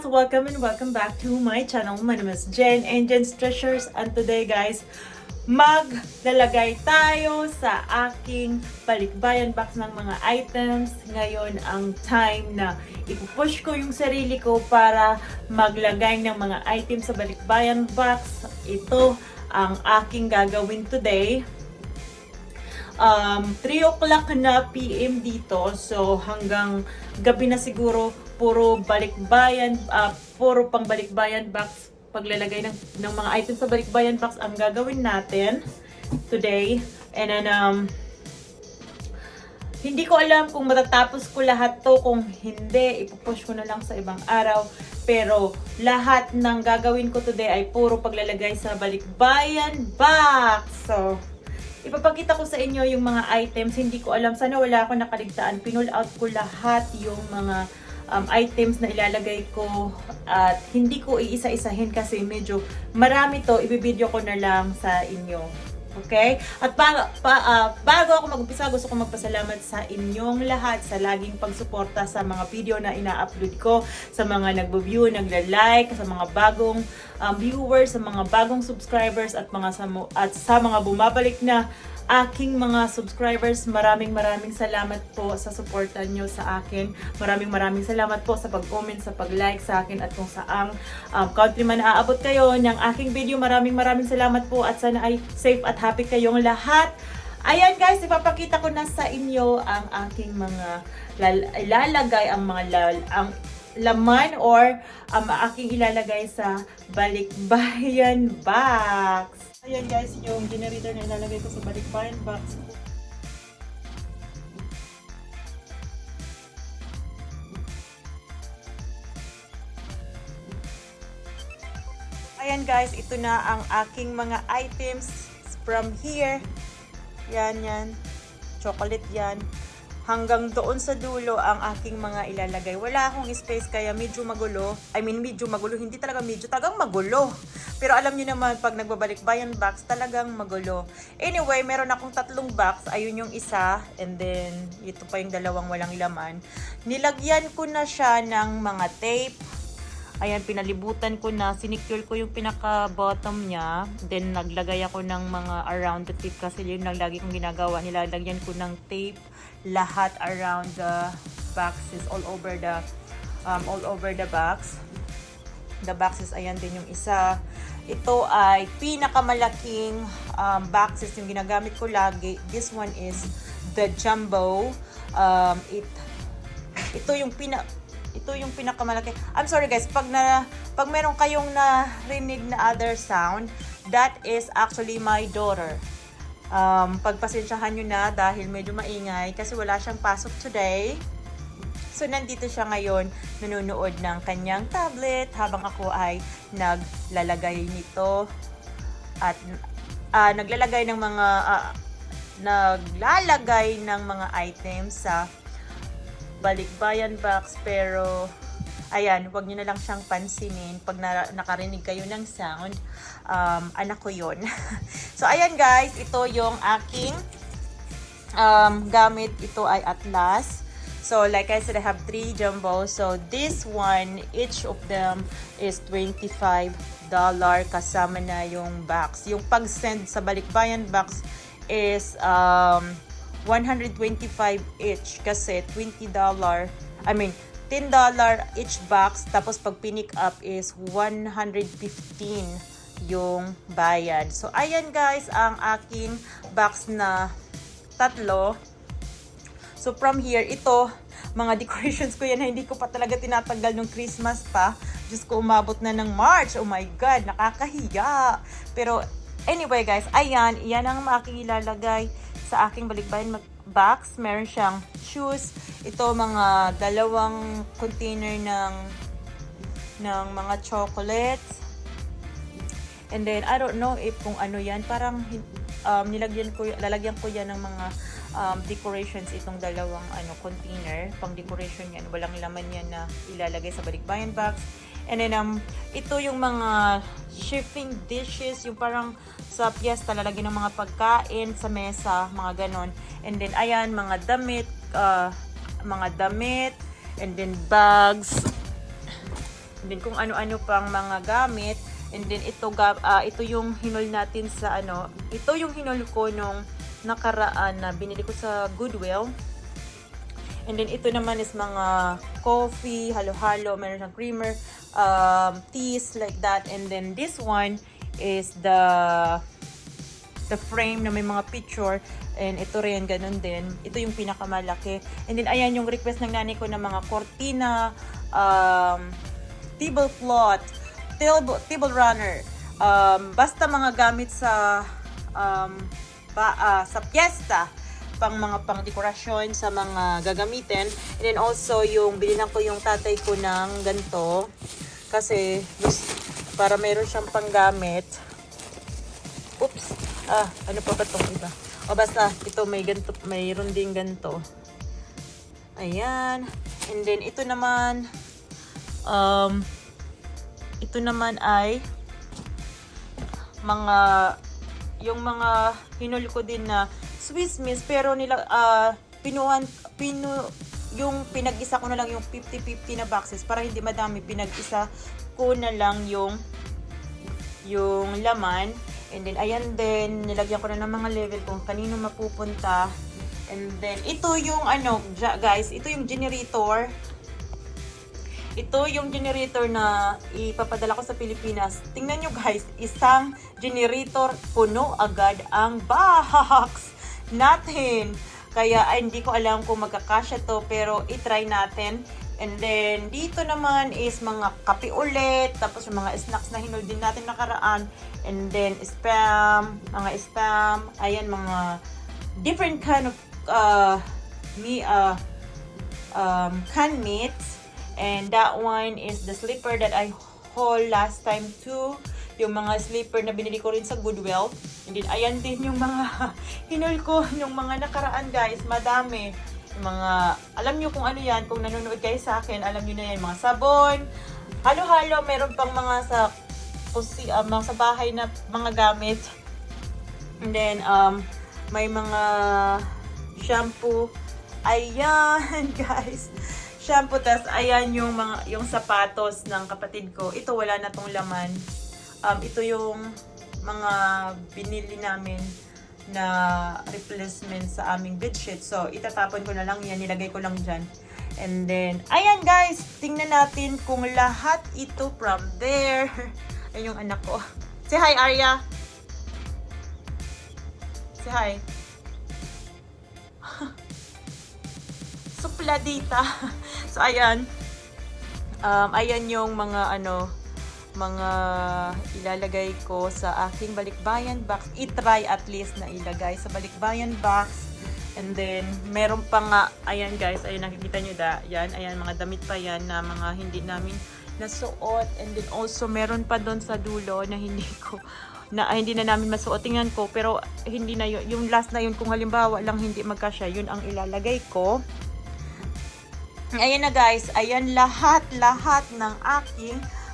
guys! Welcome and welcome back to my channel. My name is Jen and Jen's Treasures, and today guys, maglalagay tayo sa aking balikbayan box ng mga items. Ngayon ang time na ipupush ko yung sarili ko para maglagay ng mga items sa balikbayan box. Ito ang aking gagawin today. 3 o'clock na PM dito, so hanggang gabi na siguro puro balikbayan, puro pang balikbayan box, paglalagay ng mga items sa balikbayan box ang gagawin natin today. And then hindi ko alam kung matatapos ko lahat to. Kung hindi, ipupush ko na lang sa ibang araw. Pero lahat ng gagawin ko today ay puro paglalagay sa balikbayan box. So ipapakita ko sa inyo yung mga items. Hindi ko alam, sana wala ako nakaligtaan. Pinull out ko lahat yung mga items na ilalagay ko. At hindi ko iisa-isahin kasi medyo marami to. Ibibideo ko na lang sa inyo. Okay? At bago ako mag-umpisa, gusto ko magpasalamat sa inyong lahat sa laging pagsuporta sa mga video na ina-upload ko, sa mga nagbo-view, nagla-like, sa mga bagong viewers, sa mga bagong subscribers at sa mga bumabalik na aking mga subscribers. Maraming salamat po sa suporta nyo sa akin. Maraming salamat po sa pag-comment, sa pag-like sa akin, at kung saang country man aabot kayo ng aking video. Maraming salamat po at sana ay safe at happy kayong lahat. Ayan guys, ipapakita ko na sa inyo ang aking mga ilalagay, ang laman or aking ilalagay sa balikbayan box. Ayan guys, yung generator na ilalagay ko sa balikbayan box. Ayan guys, ito na ang aking mga items from here. Yan. Chocolate yan. Hanggang doon sa dulo ang aking mga ilalagay. Wala akong space kaya medyo magulo. Medyo magulo. Hindi talaga medyo, talagang magulo. Pero alam niyo naman, pag nagbabalikbayan box, talagang magulo. Anyway, meron akong 3 box. Ayun yung isa. And then, ito pa yung 2 walang laman. Nilagyan ko na siya ng mga tape. Ayan, pinalibutan ko na. Sinicure ko yung pinaka-bottom niya. Then, naglagay ako ng mga around the tape kasi yun lang lagi kong ginagawa. Nilalagyan ko ng tape lahat around the boxes, all over the box. The boxes, ayan din yung isa. Ito ay pinakamalaking boxes yung ginagamit ko lagi. This one is the jumbo. Ito yung pinakamalaki. I'm sorry guys, pag meron kayong narinig na other sound, that is actually my daughter. Pagpasensyahan nyo na dahil medyo maingay kasi wala siyang pasok today. So nandito siya ngayon, nanonood ng kanyang tablet habang ako ay naglalagay nito at naglalagay ng mga items sa balikbayan box. Pero ayan, wag niyo na lang siyang pansinin pag nakarinig kayo ng sound. Anak ko yon. So ayan guys, ito yung aking gamit. Ito ay Atlas. So like I said, I have 3 jumbo. So this one, each of them is $25 kasama na yung box. Yung pag-send sa balikbayan box is $125 each kasi $10 each box. Tapos pag pinick up is $115 yung bayad. So ayan guys, ang aking box na 3. So from here, ito, mga decorations ko yan na hindi ko pa talaga tinatanggal nung Christmas pa. Diyos ko, umabot na ng March. Oh my God, nakakahiya. Pero anyway guys, ayan, iyan ang aking ilalagay sa aking balikbayan box. Meron siyang shoes. Ito, mga 2 container ng mga chocolates. And then, I don't know if kung ano yan. Parang lalagyan ko yan ng mga decorations, itong 2 container. Pang decoration yan. Walang laman yan na ilalagay sa balikbayan box. And then, ito yung mga chefing dishes. Yung parang sa piyesta, lalagyan ng mga pagkain sa mesa. Mga ganon. And then, ayan, mga damit. And then, bags. And then kung ano-ano pang mga gamit. And then ito yung hinol natin sa ito yung hinol ko nung nakaraan na binili ko sa Goodwill. And then ito naman is mga coffee, halo-halo, meron siyang creamer, teas like that. And then this one is the frame na may mga picture. And ito rin, ganun din. Ito yung pinakamalaki. And then ayan yung request ng nanay ko na mga cortina, tablecloth, table runner. Basta mga gamit sa piyesta, pang mga pang-dekorasyon sa mga gagamitin. And then also yung bilinan ko yung tatay ko ng ganito kasi para meron siyang panggamit. Oops. Ano pa ba itong iba? O basta ito may ganito, mayroon din ganito. Ayan. And then ito naman ay yung mga hinul ko din na Swiss Miss, pero yung pinag-isa ko na lang yung 50-50 na boxes para hindi madami. Pinag-isa ko na lang yung laman. And then ayan din, nilagyan ko na ng mga level kung kanino mapupunta. And then ito yung guys, ito yung generator. Ito yung generator na ipapadala ko sa Pilipinas. Tingnan nyo guys, isang generator, puno agad ang box natin. Kaya hindi ko alam kung magkakasya to, pero itry natin. And then dito naman is mga kape ulit, tapos yung mga snacks na hinul din natin nakaraan. And then mga spam, ayan mga different kind of canned meats. And that one is the slipper that I haul last time too. Yung mga slipper na binili ko rin sa Goodwill. And then ayan din yung mga hinul ko yung mga nakaraan guys. Madami. Yung mga, alam nyo kung ano yan. Kung nanonood kayo sa akin, alam nyo na yan. Mga sabon. Halo-halo. Meron pang mga sa bahay na mga gamit. And then may mga shampoo. Ayan guys. Shampoo, tas ayan yung sapatos ng kapatid ko. Ito wala na tong laman. Ito yung mga binili namin na replacement sa aming bedsheet. So itatapon ko na lang yan, nilagay ko lang dyan. And then ayan guys, tingnan natin kung lahat ito from there. Ayun yung anak ko. Say hi Arya. Say hi. Supladita. So ayan. Ayan yung mga mga ilalagay ko sa aking balikbayan box. I-try at least na ilagay sa balikbayan box. And then meron pa nga, ayan guys, ayan nakikita nyo yan, ayan mga damit pa yan na mga hindi namin nasuot. And then also meron pa doon sa dulo na hindi na namin masuot. Tingnan ko, pero hindi na yun. Yung last na yun, kung halimbawa lang hindi magkasya, yun ang ilalagay ko. Ayan na guys, ayan lahat ng aking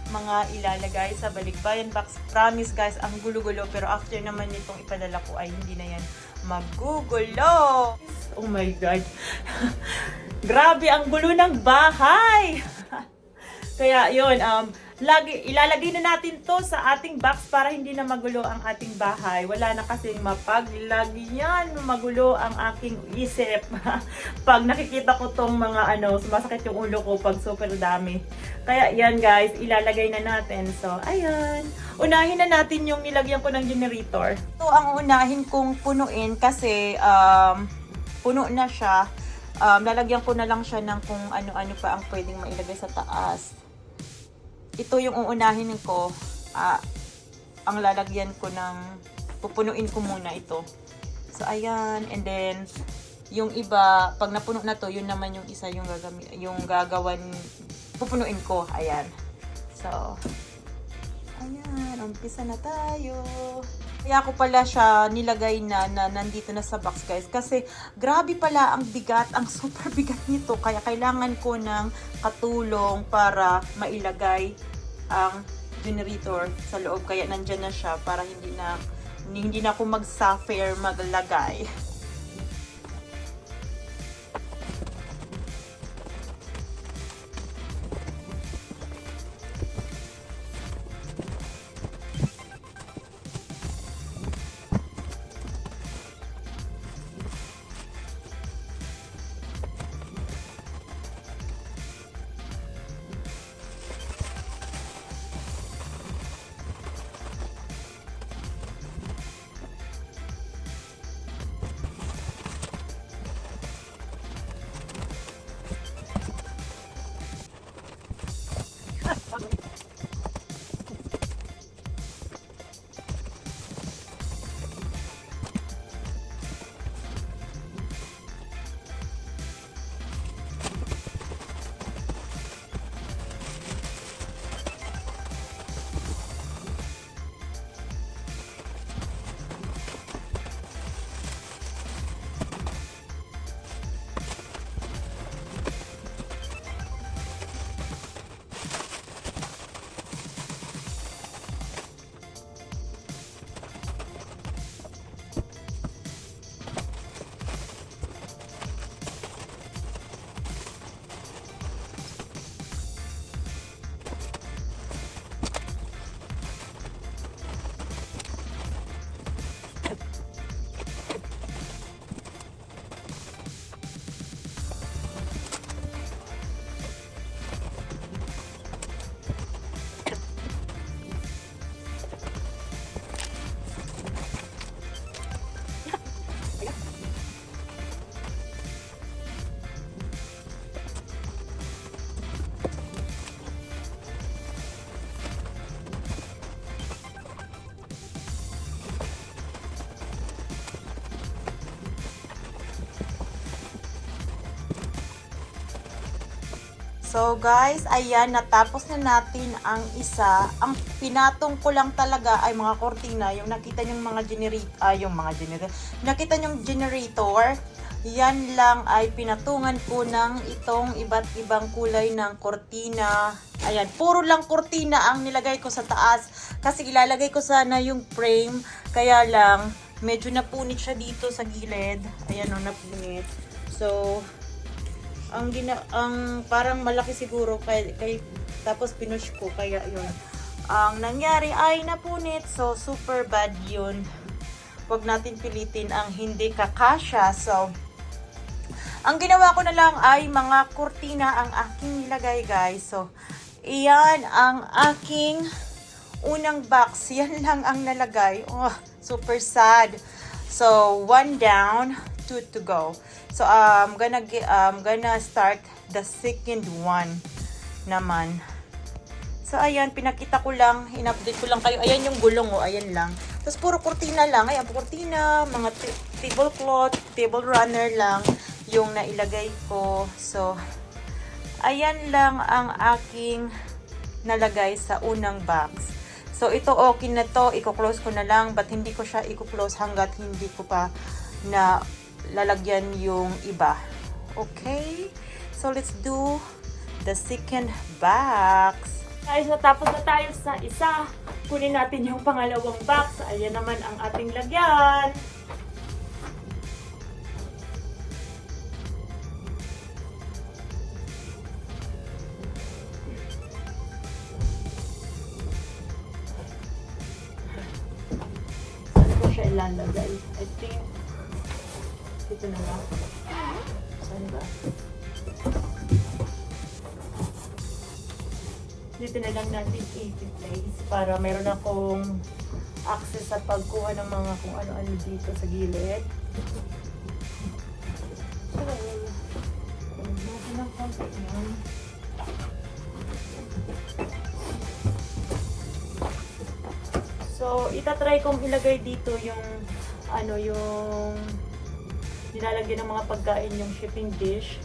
mga ilalagay sa balikbayan box. Promise guys, ang gulo-gulo, pero after naman nitong ipadala ko ay hindi na yan magugulo. Oh my God. Grabe ang gulo ng bahay. Kaya yun, ilalagay na natin to sa ating box para hindi na magulo ang ating bahay. Wala na kasing mapaglagyan, magulo ang aking isip. Pag nakikita ko tong mga sumasakit yung ulo ko pag super dami. Kaya yan guys, ilalagay na natin. So, ayan. Unahin na natin yung nilagyan ko ng generator. Ito ang unahin kong punuin kasi puno na siya. Lalagyan ko na lang siya ng kung ano-ano pa ang pwedeng mailagay sa taas. Ito yung uunahin ko, ang lalagyan ko ng, pupunuin ko muna ito. So, ayan. And then, yung iba, pag napuno na to, yun naman yung isa yung gagawan, pupunuin ko. Ayan. So, ayan. Umpisa na tayo. Kaya ko pala siya nilagay na nandito na sa box guys. Kasi, grabe pala ang bigat, ang super bigat nito. Kaya kailangan ko ng katulong para mailagay ang generator sa loob. Kaya nandyan na siya para hindi na ako mag-suffer maglagay. So guys, ayan, natapos na natin ang isa. Ang pinatong ko lang talaga ay mga kortina. Yung nakita nyong mga nakita nyong generator. Yan lang ay pinatungan ko ng itong iba't ibang kulay ng kortina. Ayan, puro lang kortina ang nilagay ko sa taas. Kasi ilalagay ko sana yung frame. Kaya lang, medyo napunit siya dito sa gilid. Ayan o, napunit. So, ang parang malaki siguro tapos pinush ko kaya yun ang nangyari ay napunit, so super bad yun. Huwag natin pilitin ang hindi kakasya. So ang ginawa ko na lang ay mga kurtina ang aking nilagay, guys. So iyan ang aking unang box, yan lang ang nalagay. Super sad. So 1 down, 2 to go. So, I'm gonna start the second one naman. So, ayan, pinakita ko lang, in-update ko lang kayo. Ayan yung gulong, ayan lang. Tapos, puro kurtina lang. Ayan, kurtina, mga tablecloth, table runner lang yung nailagay ko. So, ayan lang ang aking nalagay sa unang box. So, ito okay na to. Iko-close ko na lang, but hindi ko siya i-close hanggat hindi ko pa na lalagyan yung iba. Okay? So, let's do the second box. Guys, natapos na tayo sa isa. Kunin natin yung pangalawang box. Ayan naman ang ating lagyan. Saan ko siya ilalagay? I think dito na lang. Saan ba? Dito na lang natin i-place para meron akong access sa pagkuha ng mga kung ano-ano dito sa gilid. So, itatry kong ilagay dito yung yung nilalagyan ng mga pagkain, yung shipping dish.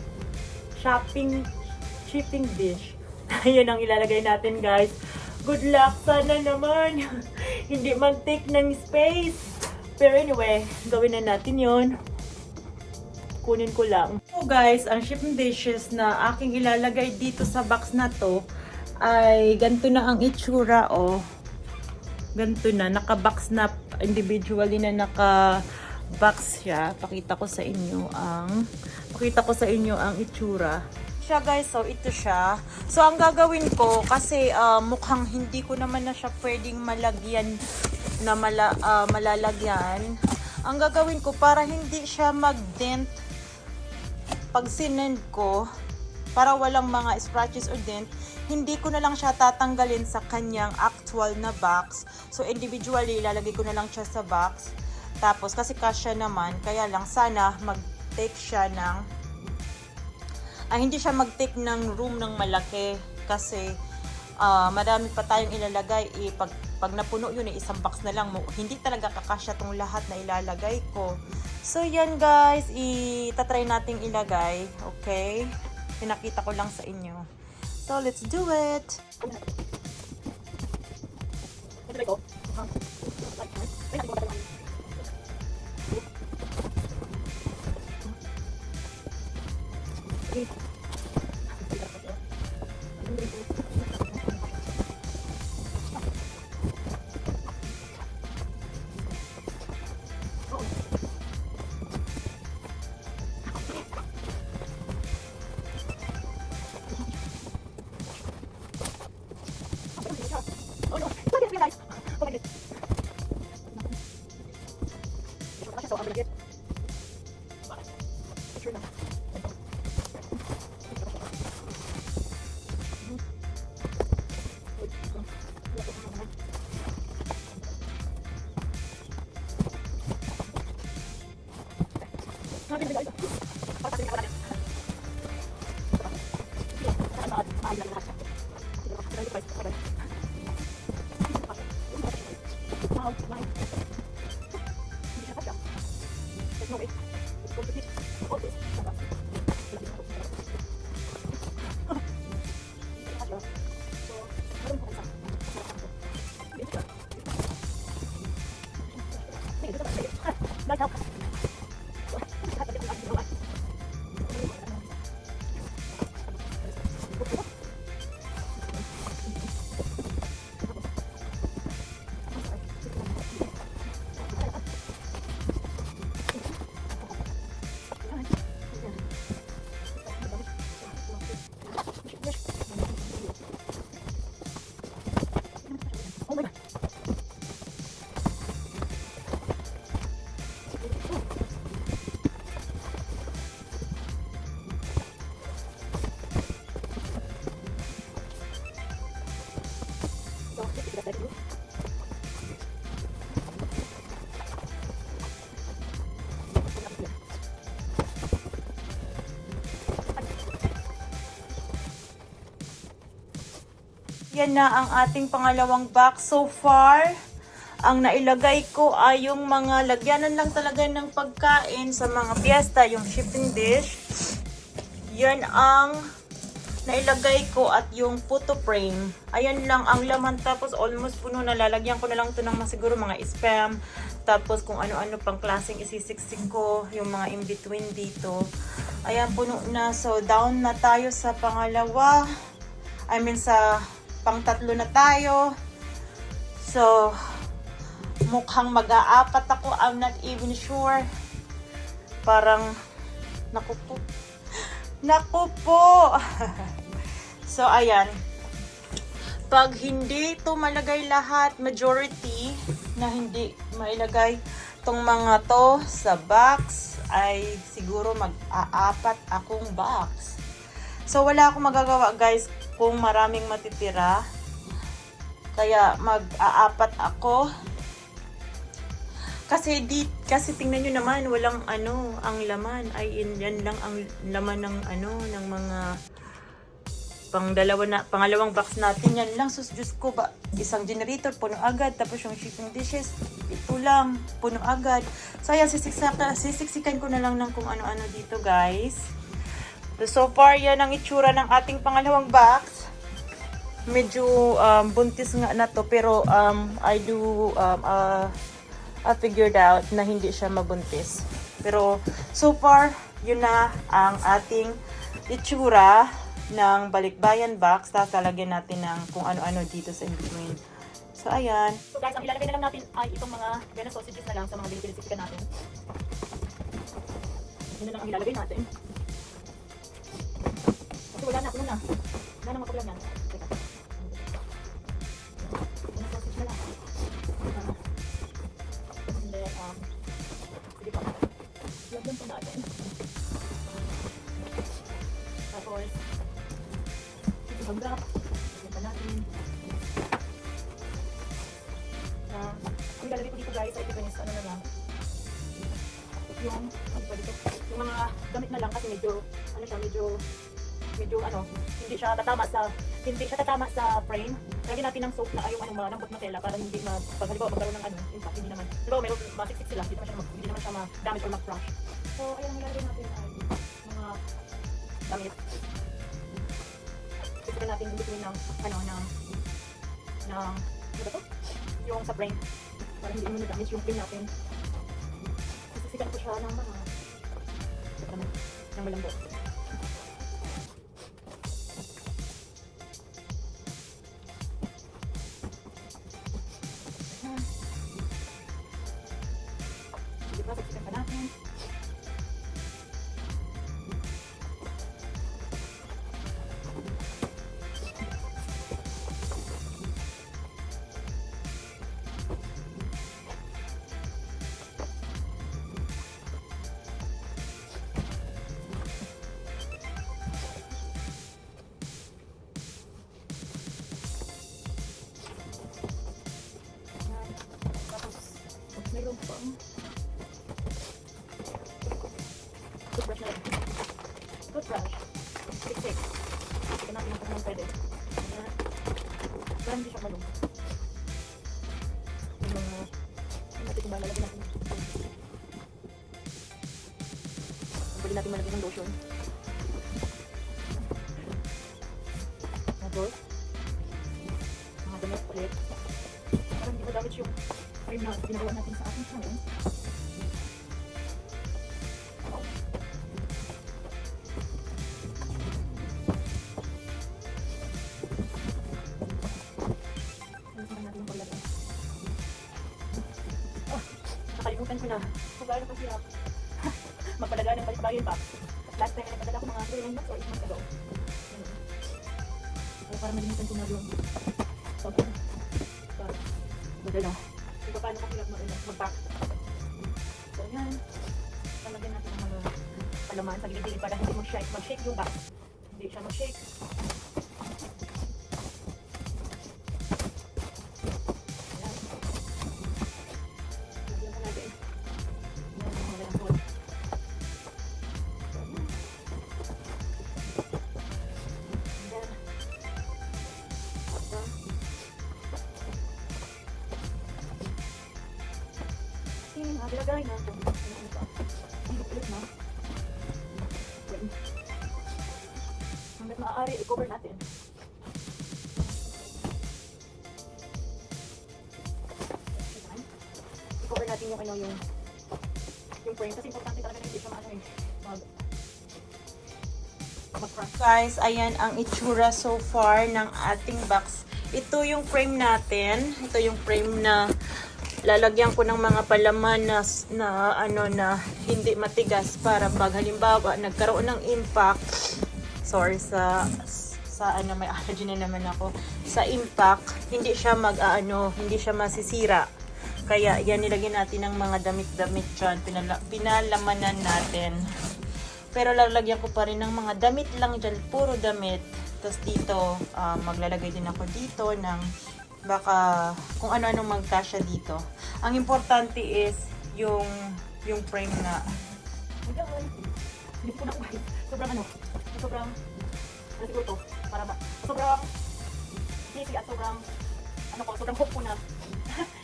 Shipping dish. Ayun ang ilalagay natin, guys. Good luck. Sana naman hindi mag-take ng space. Pero anyway, gawin na natin yon. Kunin ko lang. So guys, ang shipping dishes na aking ilalagay dito sa box na to ay ganito na ang itsura, oh. Ganito na. Naka-box na individually na box siya. Pakita ko sa inyo ang itsura siya, guys. So ito siya. So ang gagawin ko, kasi mukhang hindi ko naman na siya pwedeng malagyan na malalagyan. Ang gagawin ko para hindi siya mag-dent pag sinend ko, para walang mga scratches or dent, hindi ko na lang siya tatanggalin sa kanyang actual na box. So individually ilalagay ko na lang siya sa box. Tapos, kasi kasya naman, kaya lang sana mag-take siya ng hindi siya mag-take ng room ng malaki. Kasi, marami pa tayong ilalagay. Pag napuno yun, isang box na lang. Hindi talaga kakasya tong lahat na ilalagay ko. So, yan guys. Itatry nating ilagay. Okay? Pinakita ko lang sa inyo. So, let's do it! Yan na ang ating pangalawang box so far. Ang nailagay ko ay yung mga lagyanan lang talaga ng pagkain sa mga piyesta, yung shipping dish. Yan ang nailagay ko at yung photo frame. Ayan lang ang laman, tapos almost puno na. Lalagyan ko na lang ito ng siguro mga spam. Tapos kung ano-ano pang klaseng isisiksik ko, yung mga in-between dito. Ayan, puno na. So down na tayo sa pangalawa. I mean sa pang-tatlo na tayo. So mukhang mag-aapat ako. I'm not even sure. Parang naku po. Naku po. So ayan. Pag hindi ito malagay lahat, majority na hindi mailagay tong mga to sa box, ay siguro mag-aapat akong box. So wala akong magagawa guys kung maraming matitira. Kaya mag-aapat ako. Kasi tingnan nyo naman, walang ang laman ay yan lang ang laman ng ng mga pangalawang box natin. Yan lang, sus Diyos ko ba, isang generator puno agad, tapos yung shipping dishes ito lang puno agad. So ayan, sisiksikan ko na lang ng kung ano-ano dito guys. So far yan ang itsura ng ating pangalawang box. Medyo buntis nga na to, pero I figured out na hindi siya mabuntis. Pero so far, yun na ang ating itsura ng balikbayan box. Tatalagyan natin ng kung ano-ano dito sa in-between. So ayan. So guys, ang ilalagay na lang natin ay itong mga Vienna sausages na lang sa mga binipilisikan natin. Yun na lang ang ilalagay natin. Kasi wala na, puno na. Wala na makulang yan. Teka. Vienna sausage na lang. Sige pa. Lagyan po natin. Tapos, ibang wrap. Lagyan pa natin. Ang ilalagay ko dito guys, ay ito guys, na lang. Yung mga gamit na lang kasi medyo hindi siya tatama sa frame. Lagyan natin ng soap na yung malambot na tela para hindi pag halimbawa magkaroon ng impact, hindi naman. Halimbawa mayroon masiksik sila, hindi naman siya ma-damage or mag-crush. So ayan ang ilalagay natin ay mga damit. Siksikan natin in between ng yung sa frame para hindi mo na-damage yung frame natin. Siksikan ko siya ng malambot. Saksikan pa natin. Tapos mayroon pang toothbrush na lang. Toothbrush. Siksik. Siksikan natin ang kung pwede. Para hindi siya malung. Yung natin kung malalagyan natin. Pwede natin malagyan ng lotion. Tapos, mga damit ulit. Para hindi ma-damage yung frame na ginagawa natin sa ating channel. Nakalimutan ko na kung gaano kasirap magpadala ng balikbayan box. Last time na nagpadala ko mga 3 months or 8 months ago. So, para malimutan ko na doon. So, madala. Kung paano kasirap mag-pack. So, yan. Talagyan natin ang mga palaman sa gilid-gilid para hindi mag-shake yung box. Hindi siya mag-shake. Nilagay na ito. Ano ba? Hindi ulit na. Hanggat maaari, i-cover natin. I-cover natin yung ano yung frame kasi importante talaga na hindi siya maano mag-crash. Guys, ayan ang itsura so far ng ating box. Ito yung frame natin. Ito yung frame na lalagyan ko ng mga palaman na hindi matigas para pag halimbawa nagkaroon ng impact. Sorry sa may allergy na naman ako. Sa impact, hindi siya hindi siya masisira. Kaya yan, nilagyan natin ng mga damit-damit dyan. Pinalamanan natin. Pero lalagyan ko pa rin ng mga damit lang dyan. Puro damit. Tapos dito, maglalagay din ako dito ng baka kung ano-anong magkasya dito. Ang importante is yung frame na. Hindi ko na kumain. Sobrang siguro to. Para ba? Sobrang easy at sobrang hope ko na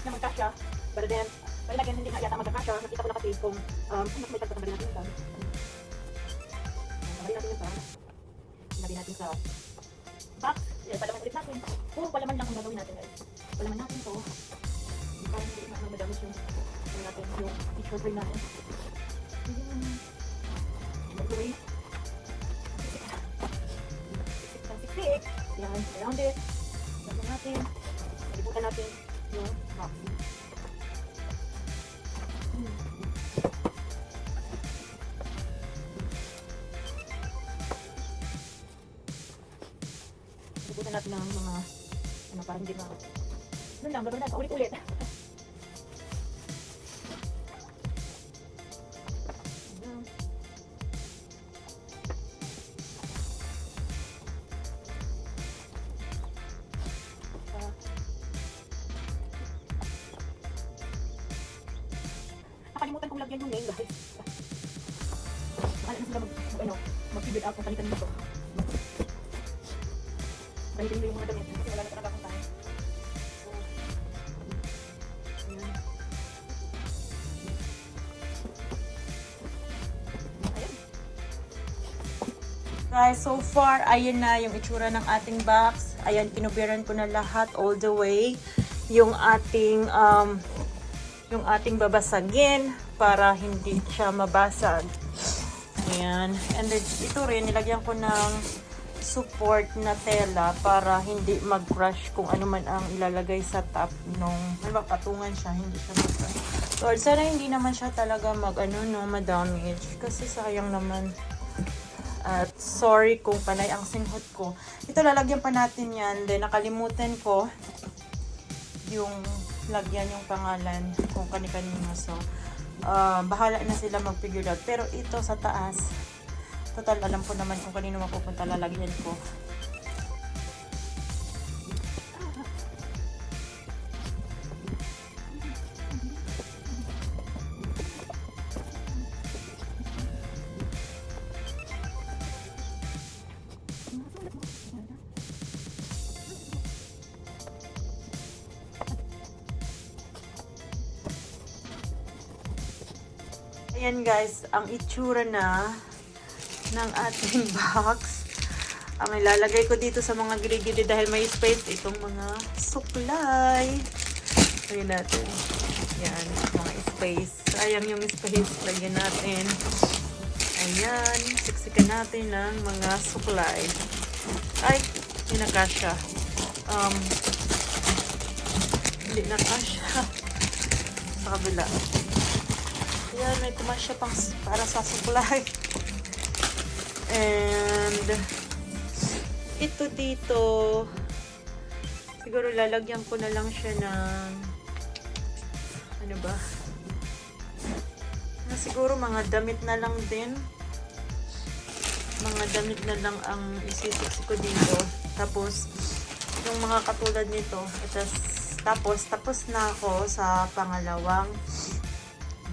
na magkasya. But then, again, hindi nga yata magkakasya. Nakita ko na kasi kung mas may tagpatanggalin natin yung tag. Tanggalin natin yung tag. Ilagay natin sa box. Palaman ulit natin. Puro palaman lang ang gagawin natin, guys. Palaman natin to. Para hindi madamage yung picture frame natin. Microwave. Siksik. Yan, around it. Lagyan natin. Malibutan natin yung box. Malibutan natin ng mga parang hindi Ano lang, gagawin natin ulit-ulit. Nakalimutan kong lagyan yung name, guys. Akala na sila mag-figure out kung kanitan dito. Kanitin nyo yung mga damit kasi wala na talaga akong time. Guys, so far, ayan na yung itsura ng ating box. Ayan, kinubiran ko na lahat all the way. Yung ating babasagin para hindi siya mabasag. Ayan. And then, ito rin, nilagyan ko ng support na tela para hindi mag-crush kung ano man ang ilalagay sa top nung, patungan siya, hindi siya mag-crush. So, sana hindi naman siya talaga ma-damage. Kasi sayang naman. At sorry kung panay ang singhot ko. Ito, lalagyan pa natin yan. Then, nakalimutan ko yung lagyan yung pangalan kung kani-kanino. So, bahala na sila mag-figure out. Pero ito sa taas, total alam ko naman kung kanino mapupunta, lalagyan ko. Ayan guys, ang itsura na ng ating box. Ang ilalagay ko dito sa mga gilid-gilid dahil may space itong mga supply. Lagyan natin. Yan, mga space. Sayang yung space. Lagyan natin. Ayan, siksikan natin ng mga supply. Ay, hindi nakasya. Hindi nakasya. Sa kabila. Ayan, may tumasya pang para sa supply. And ito dito, siguro lalagyan ko na lang siya ng ano ba? Siguro mga damit na lang din. Mga damit na lang ang isisiksi ko dito. Tapos, yung mga katulad nito, tapos na ako sa pangalawang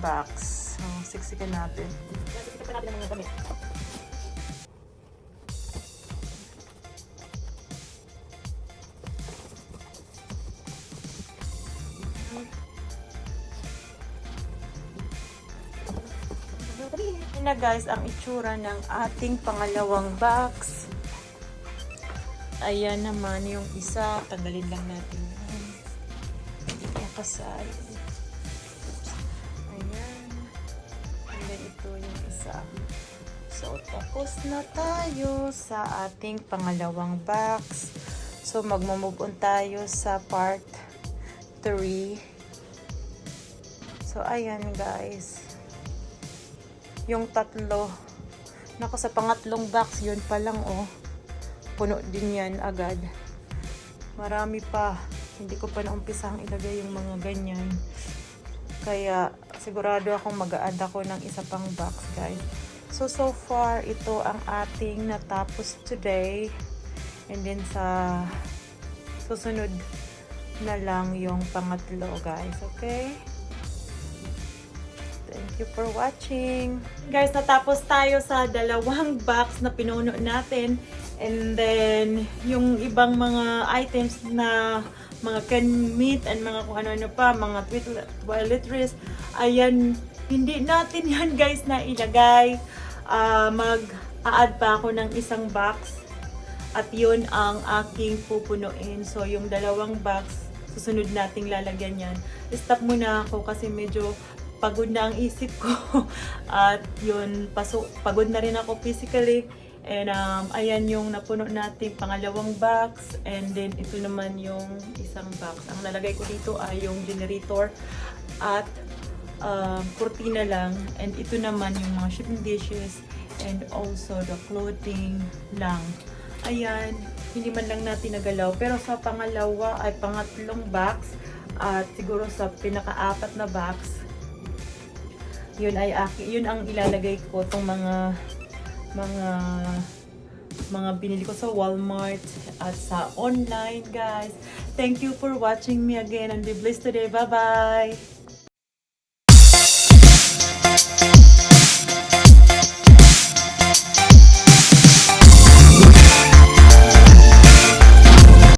box. So, siksikan natin. Siksikan natin ang mga damit. na guys ang itsura ng ating pangalawang box. Ayan naman yung isa. Tanggalin lang natin yan. Nakasal. Ayan. And then ito yung isa. So, tapos na tayo sa ating pangalawang box. So, magmamove on tayo sa part 3. So, ayan guys. Yung tatlo. Naku, sa pangatlong box, yun pa lang oh. Puno din yan agad. Marami pa. Hindi ko pa naumpisang ilagay yung mga ganyan. Kaya sigurado akong mag-a-add ako ng isa pang box guys. So far ito ang ating natapos today. And then sa susunod na lang yung pangatlo guys. Okay? Thank you for watching. Guys, natapos tayo sa dalawang box na pinuno natin. And then, yung ibang mga items na mga can meat and mga kung ano-ano pa, mga toiletries, ayan, hindi natin yan guys na ilagay. Mag-a-add pa ako ng isang box. At yun ang aking pupunuin. So, yung dalawang box, susunod nating lalagyan yan. Stop muna ako kasi medyo pagod na ang isip ko. At yun, pagod na rin ako physically. And ayan yung napuno natin pangalawang box. And then ito naman yung isang box. Ang nalagay ko dito ay yung generator at kurtina lang. And ito naman yung mga shipping dishes and also the clothing lang. Ayan, hindi man lang natin nagalaw. Pero sa pangalawa ay pangatlong box at siguro sa pinaka-apat na box, yun ang ilalagay ko tong mga binili ko sa Walmart at sa online guys. Thank you for watching me again and be blessed today. Bye bye.